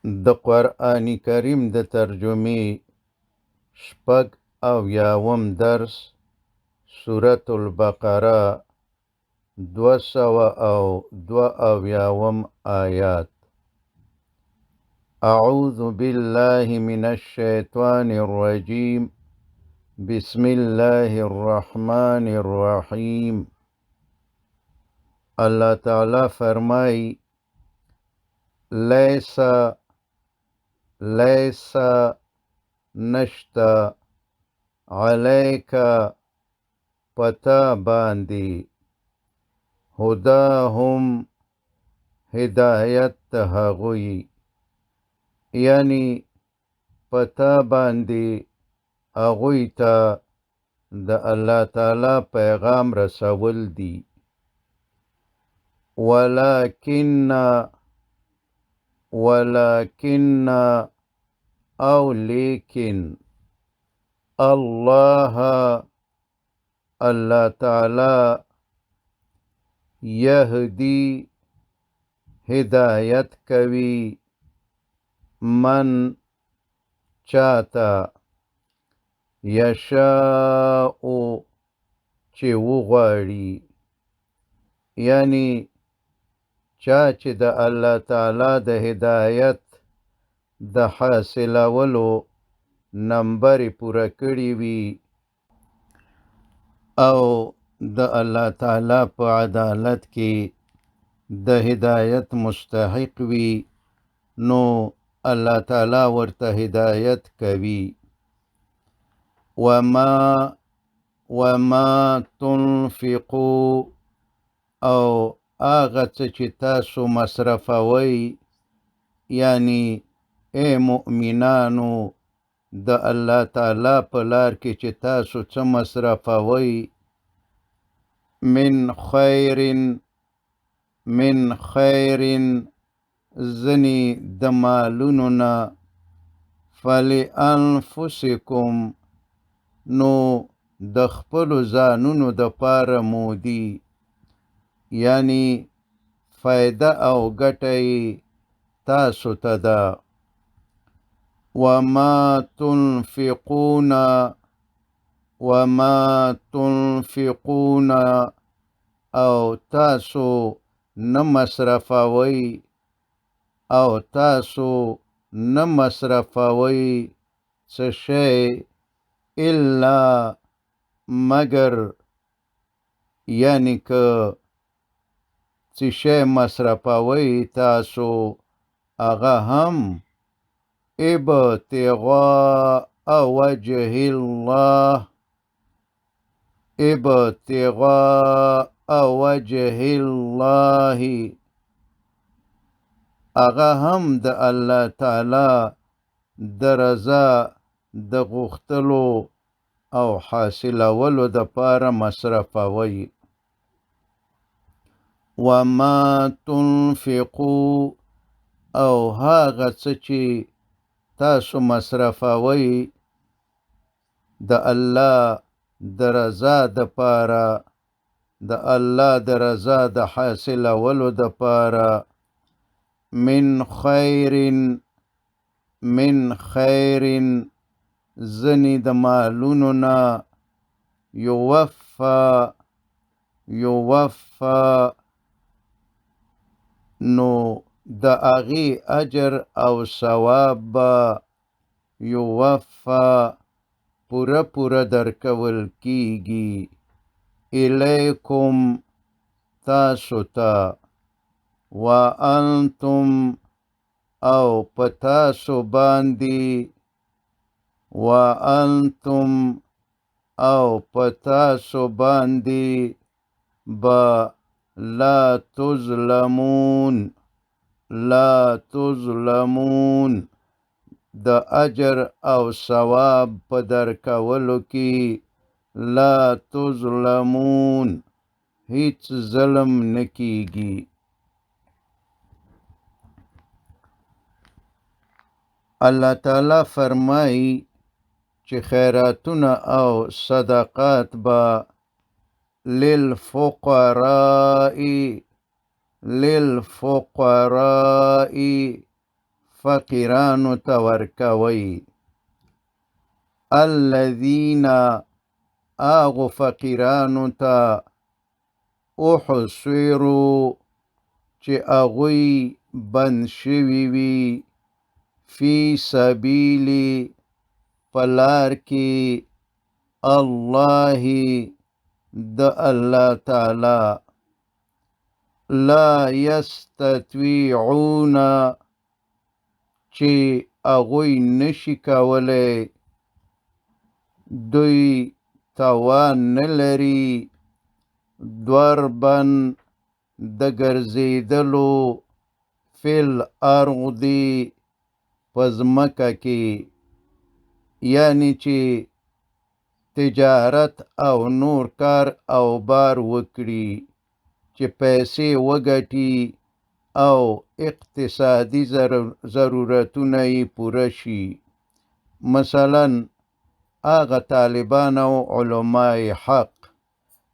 د قرآن کریم د ترجمې شپږ اویاوم درس سورة البقره 202 آیات. اعوذ بالله من الشیطان الرجیم بسم الله الرحمن الرحیم. اللہ تعالی فرمائی لیسا نشتا علیکا پتا باندی هداهم هدایت هغوی، یعنی پتا باندی هغوی تا د الله تعالی پیغام رسول دی. ولکن او لیکن الله تعالی یهدی ہدایت کوي من چاہتا یشاء چې وغواړي، یعنی چا چې د الله تعالی د هدایت د حاصلولو نمبر پوره کړی وي او د الله تعالی په عدالت کې د هدایت مستحق وي، نو الله تعالی ورته هدایت کوي. وما تنفقو او آغا څه چې تاسو مصرفوي، یعنی اے مؤمنانو د الله تعالی په لار کې چې تاسو څه مصرفوي، من خیر زنی د مالونو نه، فلانفسکم نو د خپلو ځانونو د پاره مودي، یعنی فایده او ګټه تاسو ته ده. وما تنفقون او تاسو نه مصرفوي څه شی الا مگر، یعنی که څه شی مصرفوي تاسو هغه هم ابتغاء وجه الله هغه هم د الله تعالی د رضا د غوښتلو او حاصلولو د پاره مصرفوي. وما تنفقو او هغه څه چې تاسو مصرفوي د الله د رضا د پاره، د الله د رضا د حاصلولو د پاره، من خیر زنی د مالونو نه، یوفا نو د اغي اجر او ثواب یوفا پورا درکول کیږي، الیکم تاسو ته، وانتم او پتاسو باندی با لا تظلمون د اجر او ثواب په درکولو کې لا تظلمون هیڅ ظلم نکیږي. الله تعالی فرمای چې خیراتونه او صدقات با للفقراء فقیرانو ته ورکوئ. الذین آغو فقیرانو ته احصروا چې اغوی بند شوي وي فی سبیل په لار کې الله د الله تعالی لا یستطیعون چې اغوی نشي کولی دوی توان نه لري ضربن د ګرځېدلو فی الارض په ځمکه کې یعنی چې تجارت او نور کار او بار وکړي چې پیسې وګټي او اقتصادي ضرورتونه یې پوره شي. مثلا هغه طالبان او علماء حق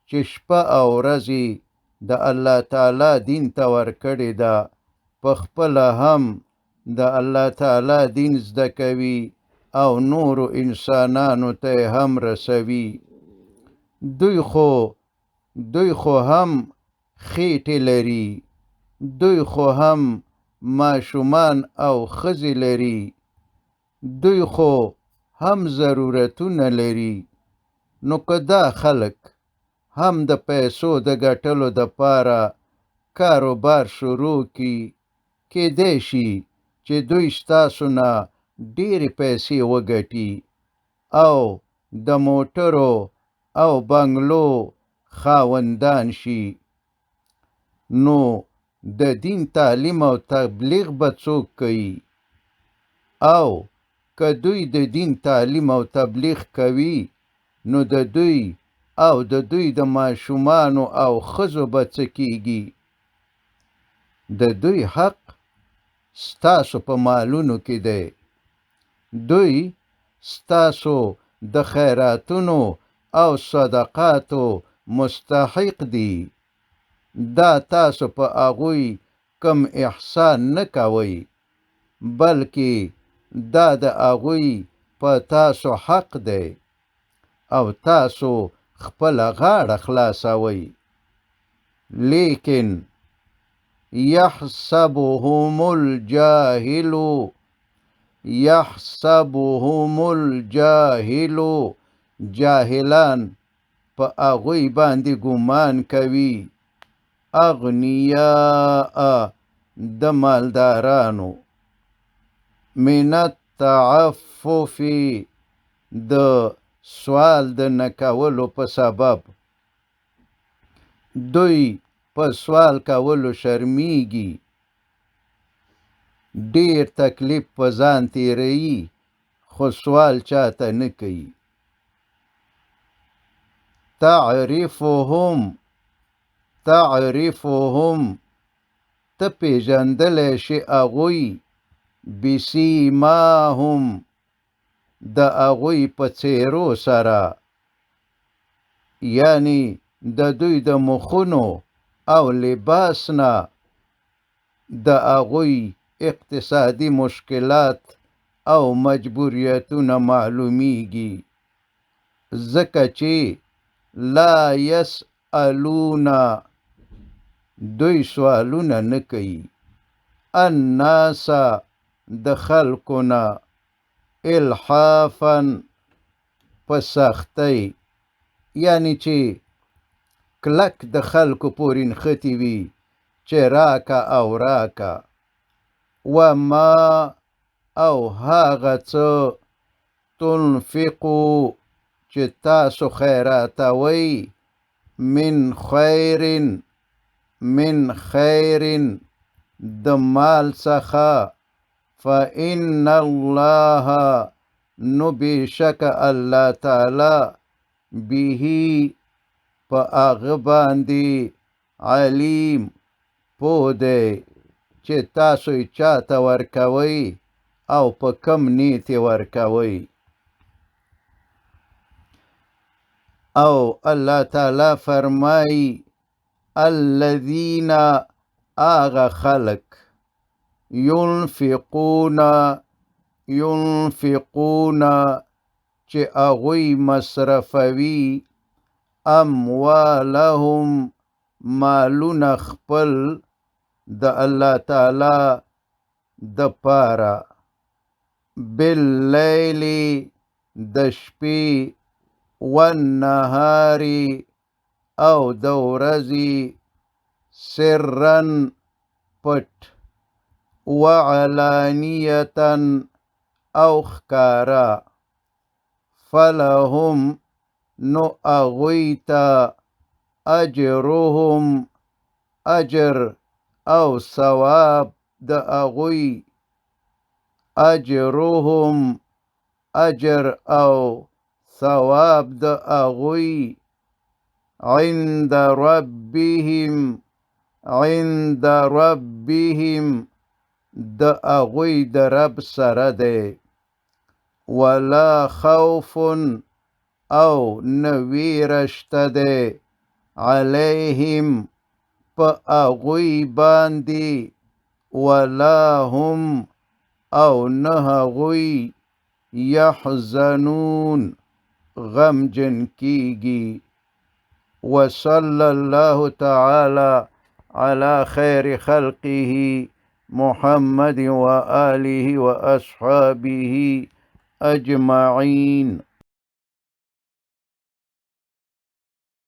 چې شپه او ورځې د الله تعالی دین ته ورکړې ده په خپله هم د الله تعالی دین زده کوي او نورو انسانانو ته هم رسوي. دوی خو هم خېټې لري، دوی خو هم ماشومان او ښځې لري، دوی خو هم ضرورتونه لري. نو که دا خلک هم د پیسو د ګټلو دپاره کاروبار شروع کړي، کیدای شي چې دوی ستاسو نه ډېرې پیسې وګټي او د موټرو او بنګلو خاوندان شي. نو د دین تعلیم او تبلیغ به څوک کوي؟ او که دوی د دین تعلیم او تبلیغ کوي نو د دوی او د دوی د ماشومانو او ښځو به څه کیږي؟ د دوی حق ستاسو په مالونو کې دی. دوی ستاسو د خیراتونو او صدقاتو مستحق دي. دا تاسو په هغوی کم احسان نه کوئ، بلکې دا د هغوی په تاسو حق دی او تاسو خپله غاړه خلاصوئ. لیکن یحسبهم الجاهل جاهلان په هغوی باندې ګمان کوي اغنیاء د مالدارانو من التعفف د سوال د نکولو په سبب. دوی په سوال کولو شرمیږي، ډیر تکلیف په ځان تیروي خو سوال چاته نه کوي. تعرفهم ته پیژندلی شي هغوی بسیماهم د هغوی په څیرو سره، یعنی د دوی د مخونو او لباس نه د هغوی اقتصادي مشکلات او مجبوریتونه معلومیږي، ځکه چې لا یسألون دوی سوالونه نه کوي الناس د خلقونه الحافا په سختۍ، یعنی چې کلک د خلکو پورې نښتې وي چې راکه او راکه. وما او هغه څه تنفقو چې تاسو خیراتوئ من خیر د مال څخه فإن الله نو بېشک الله تعالی به په هغه باندې علیم پوه دی چې تاسو یې چاته ورکوئ او په کم نیت یې ورکوئ. او الله تعالی فرمایي الذین آغا خلق ينفقون چې اغوی مصرفوي اموالهم مالونه خپل د الله تعالی د پاره باللیل د شپې والنهار او د ورځې سرن پټ وعلانیة او ښکارا فلهم نو اغویتا اجرهم اجر او ثواب د اغوی اجرهم اجر او ثواب د اغوی عند ربهم د اغوی د رب سره دی ولا خوف او نویرشته دی علیهم په اغوی باندې ولا هم او نه اغوی یحزنون غمجن کیږي وصلى الله تعالى على خير خلقه محمد وآله وأصحابه أجمعين.